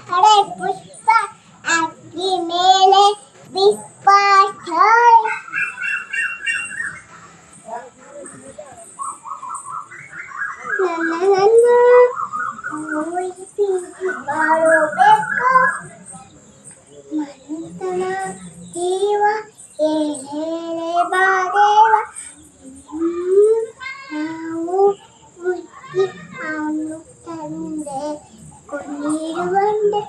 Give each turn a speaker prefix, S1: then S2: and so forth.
S1: ಹಡೆ ಪುಷ್ಪ ಅಕ್ಕಿ ಮೇಲೆ ವಿಶ್ವಾಸ ನನ್ನನ್ನು ಊಹಿಸಿ ಬಾಳಬೇಕು ಮನುಷ್ಯನ ಜೀವ ಏನೇಳೆ ಬಾದೇವ ನಾವು ಮುಚ್ಚಿ ಅವನು ತಂದೆ ಕೊಂಡಿರುವಂಡೆ